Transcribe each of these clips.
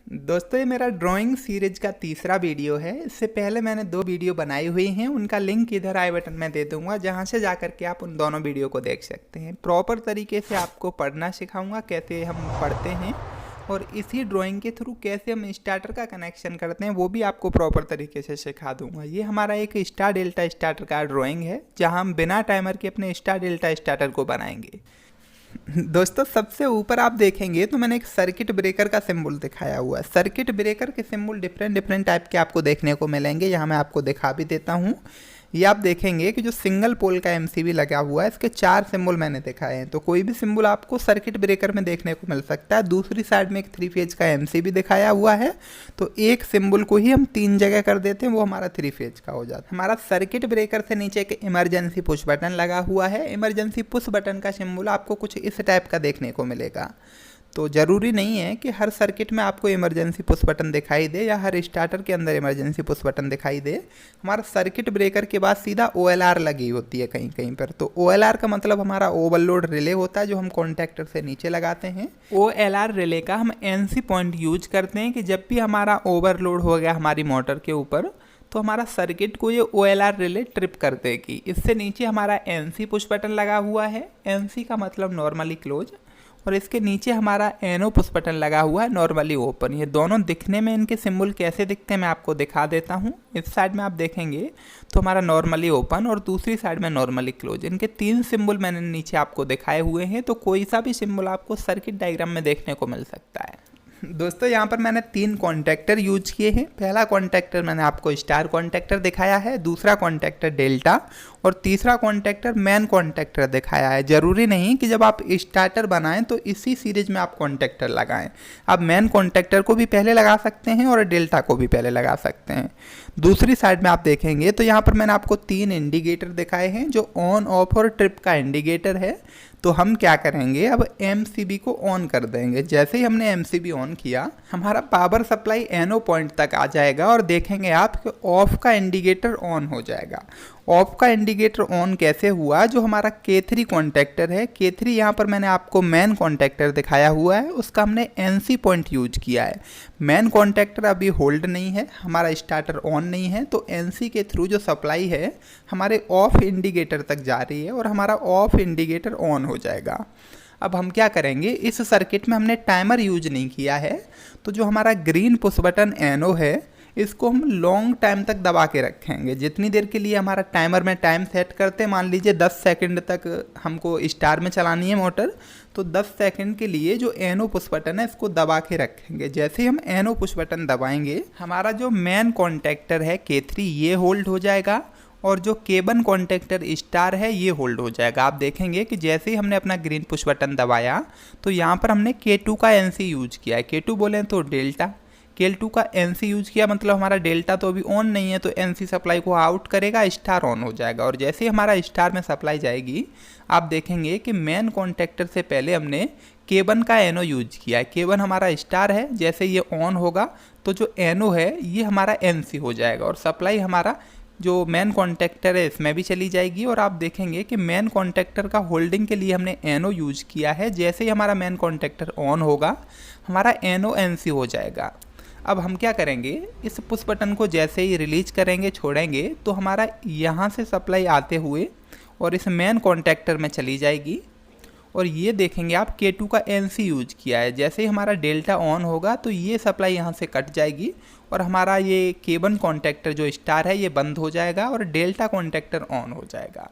दोस्तों ये मेरा ड्राइंग सीरीज का तीसरा वीडियो है। इससे पहले मैंने 2 वीडियो बनाई हुई हैं, उनका लिंक इधर आई बटन में दे दूंगा, जहां से जाकर के आप उन दोनों वीडियो को देख सकते हैं। प्रॉपर तरीके से आपको पढ़ना सिखाऊंगा, कैसे हम पढ़ते हैं, और इसी ड्राइंग के थ्रू कैसे हम स्टार्टर का कनेक्शन करते हैं वो भी आपको प्रॉपर तरीके से सिखा दूंगा। ये हमारा एक स्टार डेल्टा स्टार्टर का ड्राइंग है, जहाँ हम बिना टाइमर के अपने स्टार डेल्टा स्टार्टर को बनाएंगे। दोस्तों सबसे ऊपर आप देखेंगे तो मैंने एक सर्किट ब्रेकर का सिंबल दिखाया हुआ है। सर्किट ब्रेकर के सिंबल डिफरेंट टाइप के आपको देखने को मिलेंगे, यहाँ मैं आपको दिखा भी देता हूँ। ये आप देखेंगे कि जो सिंगल पोल का एमसीबी लगा हुआ है, इसके 4 सिंबल मैंने दिखाए हैं। तो कोई भी सिंबल आपको सर्किट ब्रेकर में देखने को मिल सकता है। दूसरी साइड में एक 3 फेज का एमसीबी दिखाया हुआ है, तो एक सिंबल को ही हम 3 जगह कर देते हैं, वो हमारा 3 फेज का हो जाता है। हमारा सर्किट ब्रेकर से नीचे एक इमरजेंसी पुश बटन लगा हुआ है। इमरजेंसी पुश बटन का सिंबल आपको कुछ इस टाइप का देखने को मिलेगा। तो ज़रूरी नहीं है कि हर सर्किट में आपको इमरजेंसी पुश बटन दिखाई दे या हर स्टार्टर के अंदर इमरजेंसी पुश बटन दिखाई दे। हमारा सर्किट ब्रेकर के बाद सीधा OLR लगी होती है कहीं कहीं पर। तो OLR का मतलब हमारा ओवरलोड रिले होता है, जो हम कॉन्टैक्टर से नीचे लगाते हैं। OLR रिले का हम NC पॉइंट यूज करते हैं कि जब भी हमारा ओवरलोड हो गया हमारी मोटर के ऊपर, तो हमारा सर्किट को ये OLR रिले ट्रिप कर देगी। इससे नीचे हमारा NC पुश बटन लगा हुआ है। NC का मतलब नॉर्मली क्लोज, और इसके नीचे हमारा NO पुश बटन लगा हुआ है, नॉर्मली ओपन। ये दोनों दिखने में इनके सिंबल कैसे दिखते हैं मैं आपको दिखा देता हूँ। इस साइड में आप देखेंगे तो हमारा नॉर्मली ओपन और दूसरी साइड में नॉर्मली क्लोज। इनके 3 सिंबल मैंने नीचे आपको दिखाए हुए हैं। तो कोई सा भी सिंबल आपको सर्किट डायग्राम में देखने को मिल सकता है। दोस्तों यहाँ पर मैंने 3 कॉन्टैक्टर यूज किए हैं। पहला कॉन्टैक्टर मैंने आपको स्टार कॉन्टैक्टर दिखाया है, दूसरा कॉन्टैक्टर डेल्टा, और तीसरा कॉन्टैक्टर मैन कॉन्टैक्टर दिखाया है। ज़रूरी नहीं कि जब आप स्टार्टर बनाएं तो इसी सीरीज में आप कॉन्टैक्टर लगाएं। आप मैन कॉन्टैक्टर को भी पहले लगा सकते हैं और डेल्टा को भी पहले लगा सकते हैं। दूसरी साइड में आप देखेंगे तो यहाँ पर मैंने आपको 3 इंडिकेटर दिखाए हैं, जो ऑन ऑफ और ट्रिप का इंडिकेटर है। तो हम क्या करेंगे, अब एमसीबी को ऑन कर देंगे। जैसे ही हमने एमसीबी ऑन किया, हमारा पावर सप्लाई NO पॉइंट तक आ जाएगा, और देखेंगे आप कि ऑफ का इंडिकेटर ऑन हो जाएगा। ऑफ का इंडिकेटर ऑन कैसे हुआ, जो हमारा K3 कॉन्टैक्टर है, K3 यहाँ पर मैंने आपको मैन कॉन्टैक्टर दिखाया हुआ है, उसका हमने NC पॉइंट यूज किया है। मैन कॉन्टैक्टर अभी होल्ड नहीं है, हमारा स्टार्टर ऑन नहीं है, तो NC के थ्रू जो सप्लाई है हमारे ऑफ इंडिकेटर तक जा रही है, और हमारा ऑफ इंडिकेटर ऑन हो जाएगा। अब हम क्या करेंगे, इस सर्किट में हमने टाइमर यूज नहीं किया है, तो जो हमारा ग्रीन पुश बटन NO है, इसको हम लॉन्ग टाइम तक दबा के रखेंगे। जितनी देर के लिए हमारा टाइमर में टाइम सेट करते हैं, मान लीजिए 10 सेकंड तक हमको स्टार में चलानी है मोटर, तो 10 सेकंड के लिए जो NO पुश बटन है इसको दबा के रखेंगे। जैसे ही हम NO पुश बटन दबाएंगे, हमारा जो मेन कॉन्टैक्टर है K3 ये होल्ड हो जाएगा, और जो K1 कॉन्टैक्टर स्टार है ये होल्ड हो जाएगा। आप देखेंगे कि जैसे ही हमने अपना ग्रीन पुश बटन दबाया, तो यहाँ पर हमने K2 का NC यूज किया है। K2 बोलें तो डेल्टा, K2 का NC यूज किया, मतलब हमारा डेल्टा तो अभी ऑन नहीं है, तो NC सप्लाई को आउट करेगा, स्टार ऑन हो जाएगा। और जैसे ही हमारा स्टार में सप्लाई जाएगी, आप देखेंगे कि मेन कॉन्टैक्टर से पहले हमने K1 का NO यूज किया है। K1 हमारा स्टार है, जैसे ये ऑन होगा तो जो NO है ये हमारा NC हो जाएगा, और सप्लाई हमारा जो मेन कॉन्टैक्टर है इसमें भी चली जाएगी। और आप देखेंगे कि मेन कॉन्टैक्टर का होल्डिंग के लिए हमने NO यूज किया है। जैसे ही हमारा मेन कॉन्टैक्टर ऑन होगा, हमारा NO NC हो जाएगा। अब हम क्या करेंगे, इस पुश बटन को जैसे ही रिलीज करेंगे, छोड़ेंगे, तो हमारा यहाँ से सप्लाई आते हुए और इस मेन कॉन्टैक्टर में चली जाएगी। और ये देखेंगे आप K2 का NC यूज किया है। जैसे ही हमारा डेल्टा ऑन होगा तो ये सप्लाई यहाँ से कट जाएगी, और हमारा ये K1 कॉन्टैक्टर जो स्टार है ये बंद हो जाएगा, और डेल्टा कॉन्टैक्टर ऑन हो जाएगा।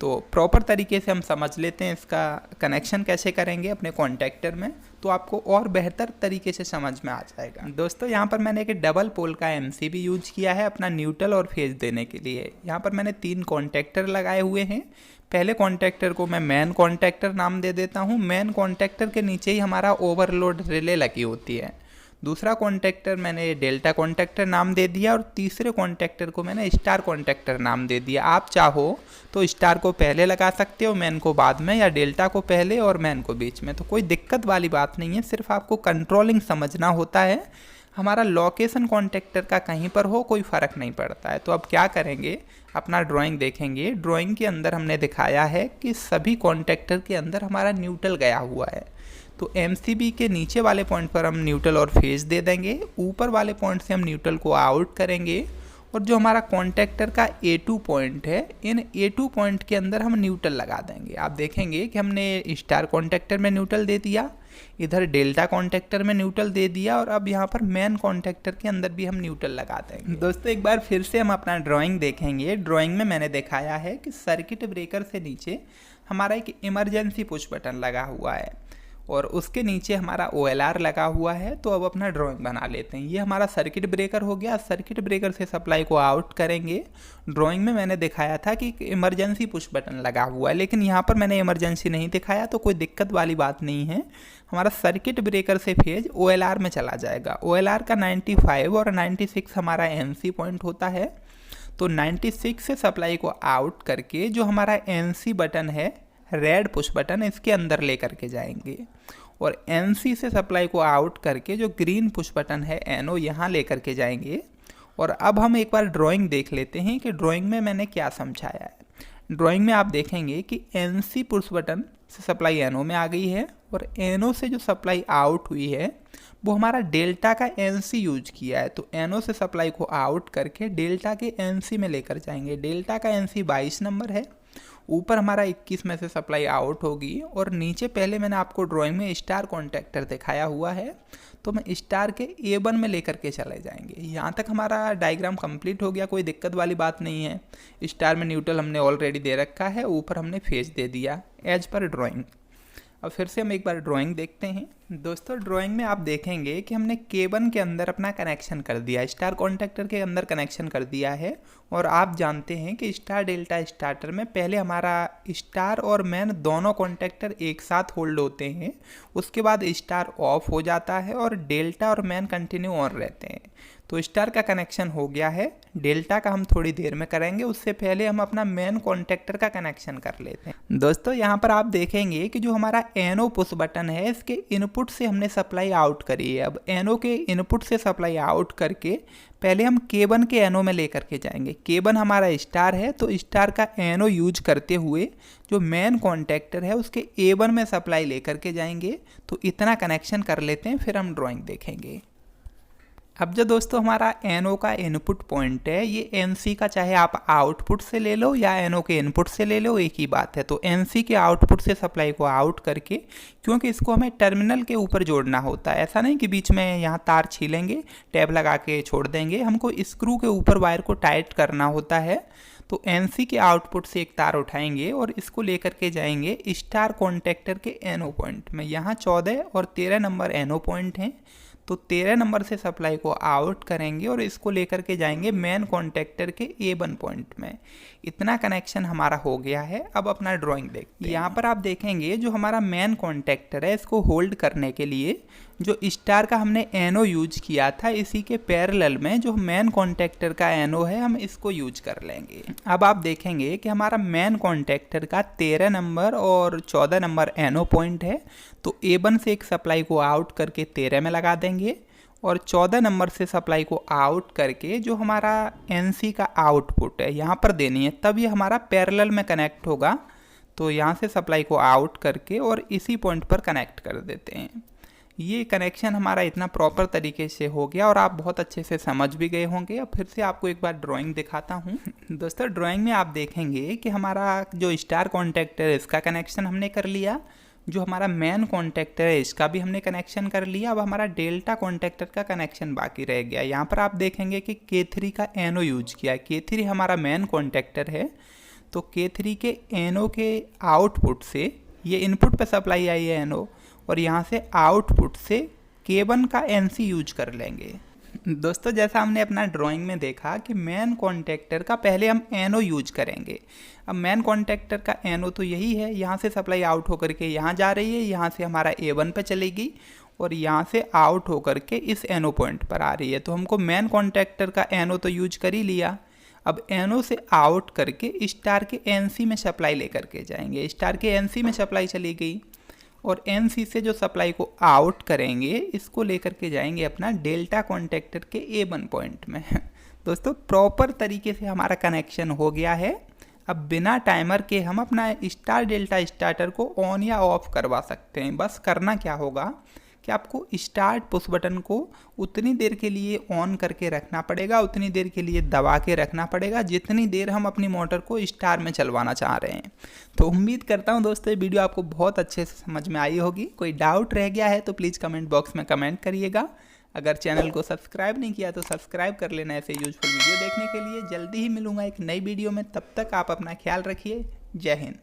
तो प्रॉपर तरीके से हम समझ लेते हैं इसका कनेक्शन कैसे करेंगे अपने कॉन्टैक्टर में, तो आपको और बेहतर तरीके से समझ में आ जाएगा। दोस्तों यहाँ पर मैंने एक डबल पोल का MCB यूज किया है अपना न्यूट्रल और फेज देने के लिए। यहाँ पर मैंने 3 कॉन्टैक्टर लगाए हुए हैं। पहले कॉन्टैक्टर को मैं मैन कॉन्टैक्टर नाम दे देता हूँ। मैन कॉन्टैक्टर के नीचे ही हमारा ओवरलोड रिले लगी होती है। दूसरा कॉन्टैक्टर मैंने डेल्टा कॉन्टैक्टर नाम दे दिया, और तीसरे कॉन्टैक्टर को मैंने स्टार कॉन्टैक्टर नाम दे दिया। आप चाहो तो स्टार को पहले लगा सकते हो, मैन को बाद में, या डेल्टा को पहले और मैन को बीच में। तो कोई दिक्कत वाली बात नहीं है, सिर्फ आपको कंट्रोलिंग समझना होता है। हमारा लोकेशन कॉन्टैक्टर का कहीं पर हो कोई फ़र्क नहीं पड़ता है। तो अब क्या करेंगे, अपना ड्राइंग देखेंगे। ड्राइंग के अंदर हमने दिखाया है कि सभी कॉन्टैक्टर के अंदर हमारा न्यूट्रल गया हुआ है। तो MCB के नीचे वाले पॉइंट पर हम न्यूट्रल और फेज दे देंगे, ऊपर वाले पॉइंट से हम न्यूट्रल को आउट करेंगे और जो हमारा कॉन्टेक्टर का A2 पॉइंट है, इन A2 पॉइंट के अंदर हम न्यूट्रल लगा देंगे। आप देखेंगे कि हमने स्टार कॉन्टेक्टर में न्यूट्रल दे दिया, इधर डेल्टा कॉन्टेक्टर में न्यूट्रल दे दिया और अब यहाँ पर मेन कॉन्टेक्टर के अंदर भी हम न्यूट्रल लगा देंगे। दोस्तों एक बार फिर से हम अपना ड्राइंग देखेंगे। ड्राइंग में मैंने दिखाया है कि सर्किट ब्रेकर से नीचे हमारा एक इमरजेंसी पुश बटन लगा हुआ है और उसके नीचे हमारा OLR लगा हुआ है। तो अब अपना ड्राइंग बना लेते हैं। ये हमारा सर्किट ब्रेकर हो गया। सर्किट ब्रेकर से सप्लाई को आउट करेंगे। ड्राइंग में मैंने दिखाया था कि इमरजेंसी पुश बटन लगा हुआ है, लेकिन यहाँ पर मैंने इमरजेंसी नहीं दिखाया, तो कोई दिक्कत वाली बात नहीं है। हमारा सर्किट ब्रेकर से फेज OLR में चला जाएगा। OLR का 95 और 96 हमारा NC पॉइंट होता है। तो 96 से सप्लाई को आउट करके जो हमारा NC बटन है, रेड पुश बटन, इसके अंदर लेकर के जाएंगे और NC से सप्लाई को आउट करके जो ग्रीन पुश बटन है NO, यहाँ लेकर के जाएंगे। और अब हम एक बार ड्राइंग देख लेते हैं कि ड्राइंग में मैंने क्या समझाया है। ड्राइंग में आप देखेंगे कि NC पुश बटन से सप्लाई NO में आ गई है और NO से जो सप्लाई आउट हुई है वो हमारा डेल्टा का NC यूज किया है। तो NO से सप्लाई को आउट करके डेल्टा के NC में लेकर जाएंगे। डेल्टा का NC 22 नंबर है, ऊपर हमारा 21 में से सप्लाई आउट होगी और नीचे पहले मैंने आपको ड्राइंग में स्टार कॉन्टेक्टर दिखाया हुआ है, तो मैं स्टार के A1 में लेकर के चले जाएंगे। यहाँ तक हमारा डायग्राम कंप्लीट हो गया, कोई दिक्कत वाली बात नहीं है। स्टार में न्यूट्रल हमने ऑलरेडी दे रखा है, ऊपर हमने फेज दे दिया एज पर ड्राइंग। अब फिर से हम एक बार ड्राइंग देखते हैं। दोस्तों ड्राइंग में आप देखेंगे कि हमने K1 के अंदर अपना कनेक्शन कर दिया, स्टार कॉन्टेक्टर के अंदर कनेक्शन कर दिया है। और आप जानते हैं कि स्टार डेल्टा स्टार्टर में पहले हमारा स्टार और मैन दोनों कॉन्टेक्टर एक साथ होल्ड होते हैं, उसके बाद स्टार ऑफ हो जाता है और डेल्टा और मैन कंटिन्यू ऑन रहते हैं। तो स्टार का कनेक्शन हो गया है, डेल्टा का हम थोड़ी देर में करेंगे, उससे पहले हम अपना मेन कॉन्टेक्टर का कनेक्शन कर लेते हैं। दोस्तों यहाँ पर आप देखेंगे कि जो हमारा NO पुश बटन है, इसके इनपुट से हमने सप्लाई आउट करी है। अब NO के इनपुट से सप्लाई आउट करके पहले हम K1 के NO में लेकर के जाएंगे। K1 हमारा स्टार है, तो स्टार का NO यूज करते हुए जो मेन कॉन्टेक्टर है उसके A1 में सप्लाई लेकर के जाएंगे। तो इतना कनेक्शन कर लेते हैं, फिर हम ड्राइंग देखेंगे। अब जो दोस्तों हमारा NO का इनपुट पॉइंट है, ये NC का चाहे आप आउटपुट से ले लो या NO के इनपुट से ले लो, एक ही बात है। तो NC के आउटपुट से सप्लाई को आउट करके, क्योंकि इसको हमें टर्मिनल के ऊपर जोड़ना होता है, ऐसा नहीं कि बीच में यहाँ तार छीलेंगे, टैब लगा के छोड़ देंगे, हमको स्क्रू के ऊपर वायर को टाइट करना होता है। तो NC के आउटपुट से एक तार उठाएंगे और इसको लेकर के जाएंगे स्टार कॉन्टेक्टर के NO पॉइंट में। यहाँ 14 और 13 नंबर NO पॉइंट हैं, तो 13 नंबर से सप्लाई को आउट करेंगे और इसको लेकर के जाएंगे मेन कॉन्टेक्टर के A1 पॉइंट में। इतना कनेक्शन हमारा हो गया है। अब अपना ड्राइंग देखते हैं। यहाँ पर आप देखेंगे जो हमारा मेन कॉन्टेक्टर है, इसको होल्ड करने के लिए जो स्टार का हमने NO यूज किया था, इसी के पैरेलल में जो मेन कॉन्टेक्टर का NO है, हम इसको यूज कर लेंगे। अब आप देखेंगे कि हमारा मेन कॉन्टेक्टर का 13 नंबर और 14 नंबर NO पॉइंट है। तो A1 से एक सप्लाई को आउट करके 13 में लगा देंगे और 14 नंबर से सप्लाई को आउट करके जो हमारा NC का आउटपुट है यहाँ पर देनी है, तब ये हमारा पैरेलल में कनेक्ट होगा। तो यहाँ से सप्लाई को आउट करके और इसी पॉइंट पर कनेक्ट कर देते हैं। ये कनेक्शन हमारा इतना प्रॉपर तरीके से हो गया और आप बहुत अच्छे से समझ भी गए होंगे। अब फिर से आपको एक बार ड्राइंग दिखाता हूँ। दोस्तों ड्राइंग में आप देखेंगे कि हमारा जो स्टार कॉन्टेक्टर है, इसका कनेक्शन हमने कर लिया, जो हमारा मेन कॉन्टेक्टर है इसका भी हमने कनेक्शन कर लिया। अब हमारा डेल्टा कॉन्टेक्टर का कनेक्शन बाकी रह गया। यहाँ पर आप देखेंगे कि K3 का NO यूज किया है। K3 हमारा मेन कॉन्टेक्टर है, तो K3 के NO के आउटपुट से ये इनपुट पे सप्लाई आई है NO, और यहाँ से आउटपुट से K1 का NC यूज कर लेंगे। दोस्तों जैसा हमने अपना ड्राइंग में देखा कि मेन कॉन्टेक्टर का पहले हम NO यूज करेंगे। अब मेन कॉन्टेक्टर का NO तो यही है, यहाँ से सप्लाई आउट होकर के यहाँ जा रही है, यहाँ से हमारा A1 पे चलेगी और यहाँ से आउट होकर के इस NO पॉइंट पर आ रही है। तो हमको मेन कॉन्टेक्टर का NO तो यूज कर ही लिया। अब NO से आउट करके स्टार के NC में सप्लाई लेकर के जाएंगे। स्टार के NC में सप्लाई चली गई और NC से जो सप्लाई को आउट करेंगे, इसको लेकर के जाएंगे अपना डेल्टा कॉन्टेक्टर के A1 पॉइंट में। दोस्तों प्रॉपर तरीके से हमारा कनेक्शन हो गया है। अब बिना टाइमर के हम अपना स्टार डेल्टा स्टार्टर को ऑन या ऑफ करवा सकते हैं। बस करना क्या होगा कि आपको स्टार्ट पुश बटन को उतनी देर के लिए ऑन करके रखना पड़ेगा, उतनी देर के लिए दबा के रखना पड़ेगा जितनी देर हम अपनी मोटर को स्टार में चलवाना चाह रहे हैं। तो उम्मीद करता हूं दोस्तों ये वीडियो आपको बहुत अच्छे से समझ में आई होगी। कोई डाउट रह गया है तो प्लीज़ कमेंट बॉक्स में कमेंट करिएगा। अगर चैनल को सब्सक्राइब नहीं किया तो सब्सक्राइब कर लेना ऐसे यूजफुल वीडियो देखने के लिए। जल्दी ही मिलूंगा एक नई वीडियो में, तब तक आप अपना ख्याल रखिए। जय हिंद।